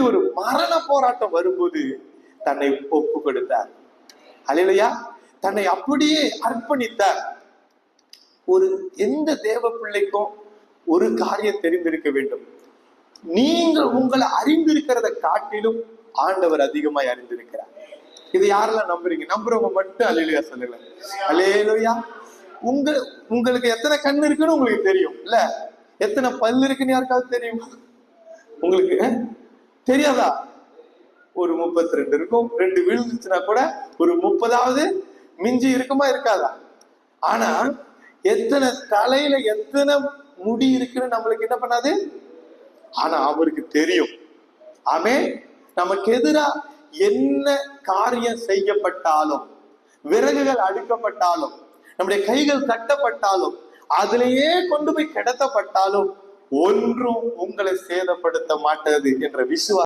ஒரு மரண போராட்டம் வரும்போது தன்னை ஒப்பு கொடுத்தார். அல்லேலூயா. தன்னை அப்படியே அர்ப்பணித்தார். ஒரு எந்த தேவ பிள்ளைக்கும் ஒரு காரியம் தெரிந்திருக்க வேண்டும். நீங்கள் உங்களை அறிந்திருக்கிறத காட்டிலும் ஆண்டவர் அதிகமாய் அறிந்திருக்கிறார். இதை யாரெல்லாம் நம்புறீங்க? நம்புறவங்க மட்டும் அல்லேலூயா சொல்லுங்க. அல்லேலூயா. உங்களுக்கு எத்தனை கண் இருக்குன்னு உங்களுக்கு தெரியும் இல்ல? எத்தனை பல்லு இருக்குன்னு யாருக்காவது தெரியும்? உங்களுக்கு தெரியாதா? ஒரு 32 இருக்கும். 2 விழுந்துச்சுன்னா கூட ஒரு 30வது மிஞ்சி இருக்குமா இருக்காதா? ஆனா எத்தனை தலையில எத்தனை முடி இருக்குன்னு நம்மளுக்கு என்ன பண்ணாது? ஆனா அவருக்கு தெரியும். ஆமென். நமக்கு எதிரா என்ன காரியம் செய்யப்பட்டாலும், விறகுகள் அடுக்கப்பட்டாலும், நம்முடைய கைகள் கட்டப்பட்டாலும், அதிலேயே கொண்டு போய் கிடத்தப்பட்டாலும் ஒன்றும் உங்களை சேதப்படுத்த மாட்டது என்ற விசுவாசம்